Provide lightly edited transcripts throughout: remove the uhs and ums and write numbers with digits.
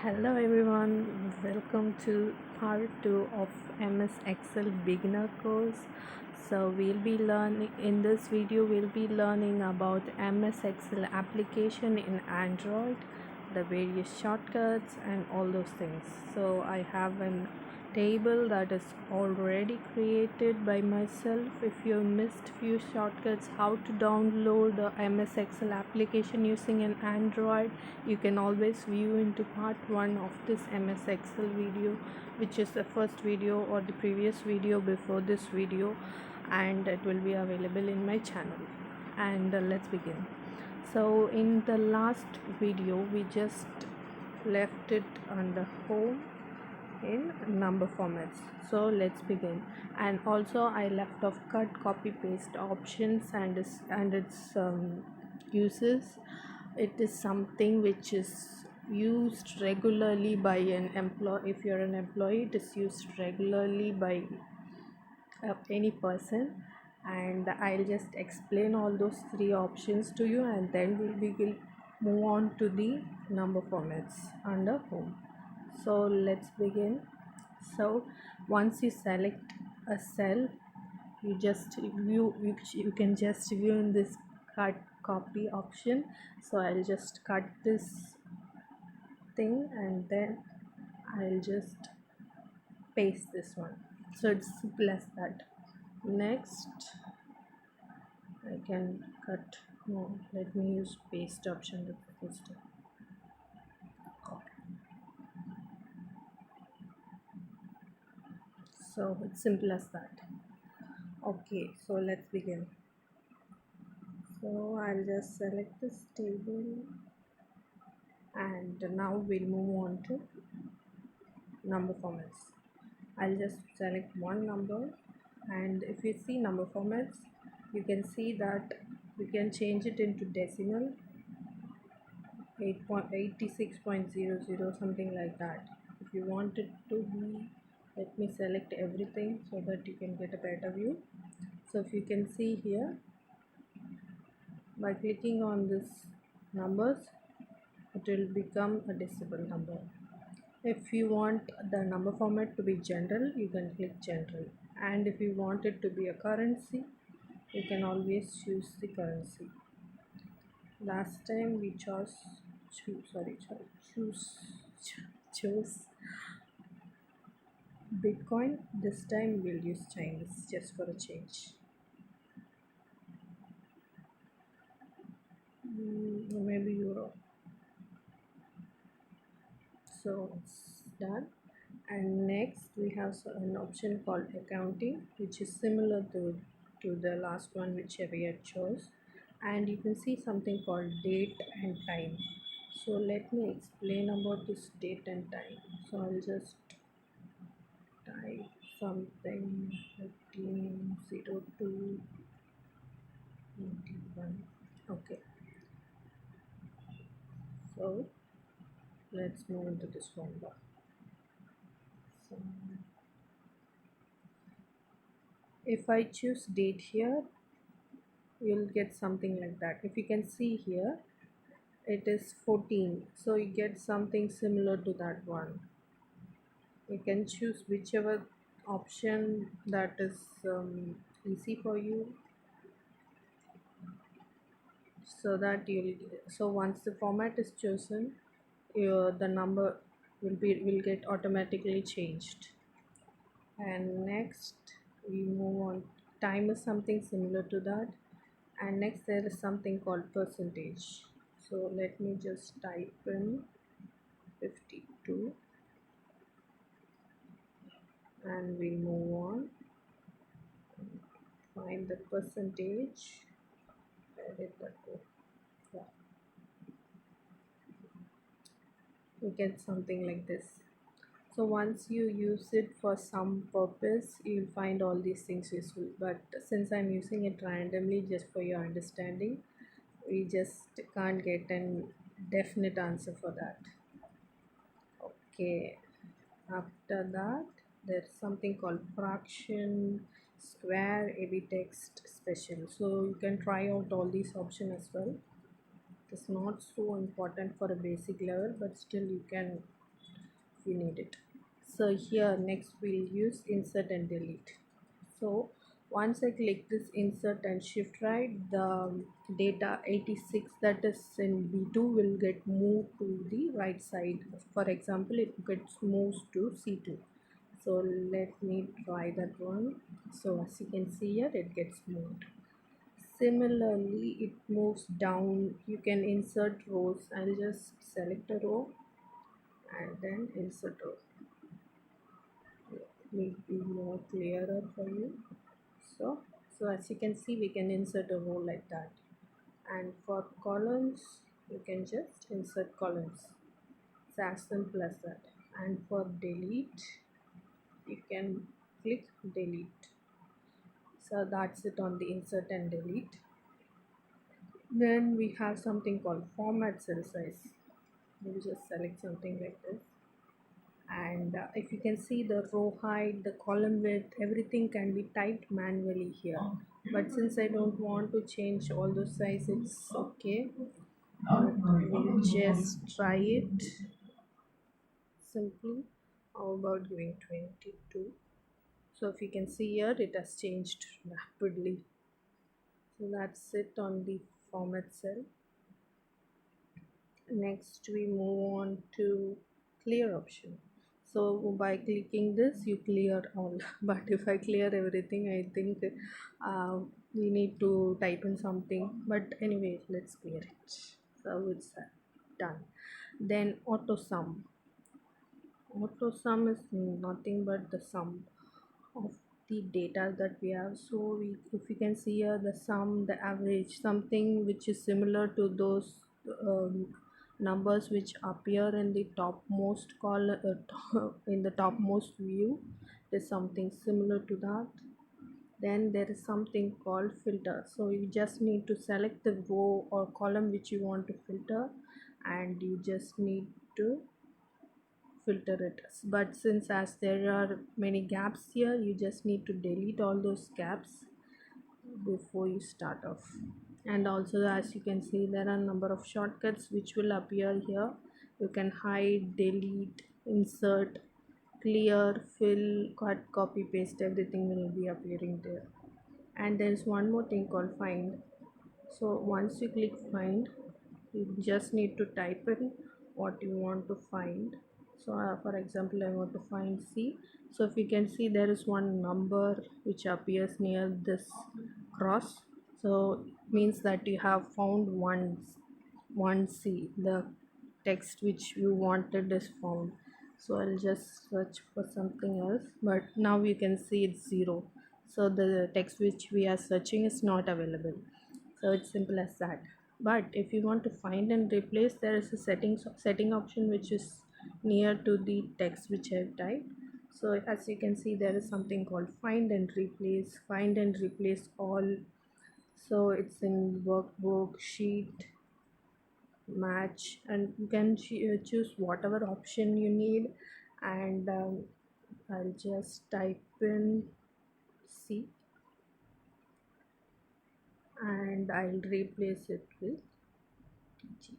Hello everyone, welcome to part 2 of MS Excel beginner course. So we'll be learning in this video we'll be learning about MS Excel application in Android, the various shortcuts and all those things. So I have an table that is already created by myself. If you missed few shortcuts how to download the MS Excel application using an Android, you can always view into part 1 of this MS Excel video, which is the first video or the previous video before this video, and it will be available in my channel. And let's begin. So in the last video we just left it on the home in number formats. So let's begin. And also I left off cut, copy, paste options and its uses. It is something which is used regularly by an employee. If you're an employee, it is used regularly by any person, and I'll just explain all those three options to you, and then we will move on to the number formats under home. So let's begin. So once you select a cell, you can just view in this cut copy option. So I'll just cut this thing and then I'll just paste this one. So it's simple as that. Next I can cut. No, let me use paste option to paste it. So it's simple as that. Okay, so let's begin. So I'll just select this table and now we'll move on to number formats. I'll just select one number, and if you see number formats, you can see that we can change it into decimal 8.86.00, something like that. If you want it to be, let me select everything so that you can get a better view. So if you can see here, by clicking on this numbers, it will become a decimal number. If you want the number format to be general, you can click general, and if you want it to be a currency, you can always choose the currency. Last time we chose Bitcoin. This time we'll use Chinese just for a change. Maybe Euro. So it's done. And next we have an option called accounting, which is similar to the last one which we had chose, and you can see something called date and time. So let me explain about this date and time. So I'll just type something 150221. Okay, so let's move into this formula. So if I choose date here, you'll get something like that. If you can see here, it is 14, so you get something similar to that one. You can choose whichever option that is easy for you, so that so once the format is chosen, the number will get automatically changed. And next we move on. Time is something similar to that, and next there is something called percentage. So let me just type in 52 and we move on. Find the percentage. Where did that go? Yeah. You get something like this. So once you use it for some purpose, you'll find all these things useful, but since I'm using it randomly just for your understanding, we just can't get a definite answer for that. Okay, after that there's something called fraction, square, AB text, special. So you can try out all these options as well. It's not so important for a basic level, but still you can you need it. So here next we'll use insert and delete. So once I click this insert and shift right, the data 86 that is in B2 will get moved to the right side. For example, it gets moved to C2. So let me try that one. So as you can see here, it gets moved. Similarly, it moves down. You can insert rows. I'll just select a row and then insert row. It may be more clearer for you. So as you can see, we can insert a row like that. And for columns, you can just insert columns. It's as simple as that. And for delete, you can click delete. So that's it on the insert and delete. Then we have something called format cell size. We'll just select something like this. And if you can see, the row height, the column width, everything can be typed manually here. But since I don't want to change all those size, it's okay. We'll just try it simply. How about giving 22? So if you can see here, it has changed rapidly. So that's it on the format cell. Next we move on to clear option. So by clicking this you clear all but if I clear everything, I think we need to type in something, but anyway, let's clear it. So it's done. Then auto sum. Auto sum is nothing but the sum of the data that we have. So if you can see here, the sum, the average, something which is similar to those numbers which appear in the topmost column, in the topmost view, is something similar to that. Then there is something called filter. So you just need to select the row or column which you want to filter, and you just need to filter it. But since as there are many gaps here, you just need to delete all those gaps before you start off. And also, as you can see, there are a number of shortcuts which will appear here. You can hide, delete, insert, clear, fill, cut, copy, paste, everything will be appearing there. And there is one more thing called find. So once you click find, you just need to type in what you want to find. So for example, I want to find C. So if you can see, there is one number which appears near this cross, so it means that you have found one C. The text which you wanted is found. So I'll just search for something else, but now you can see it's 0. So the text which we are searching is not available. So it's simple as that. But if you want to find and replace, there is a setting option which is near to the text which I have typed. So as you can see, there is something called find and replace all. So it's in workbook, sheet, match, and you can choose whatever option you need. And I'll just type in C and I'll replace it with G.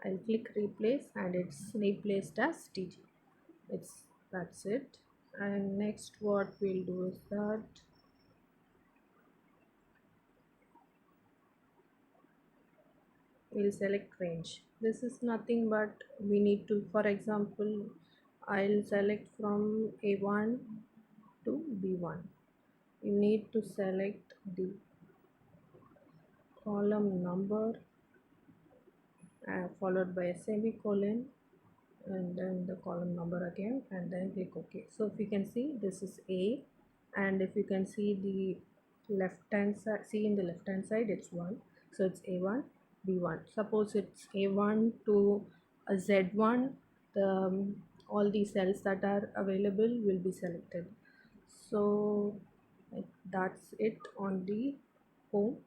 I'll click replace and it's replaced as TG. That's it. And next what we'll do is that we'll select range. This is nothing but we need to, for example, I'll select from A1 to B1. You need to select the column number followed by a semicolon and then the column number again and then click OK. So if you can see, this is A, and if you can see the left hand side, see in the left hand side it's 1, so it's A1 B1. Suppose it's A1 to a Z1, the all the cells that are available will be selected. So that's it on the home.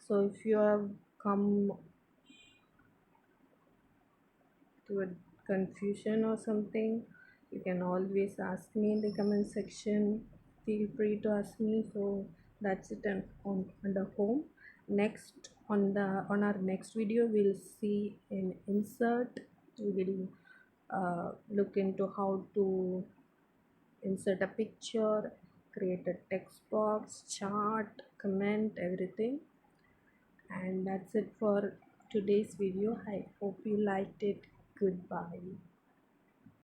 So if you have come to a confusion or something, you can always ask me in the comment section. Feel free to ask me. So that's it on under home. Next On our next video we'll see in insert. We will look into how to insert a picture, create a text box, chart, comment, everything. And that's it for today's video. I hope you liked it. Goodbye.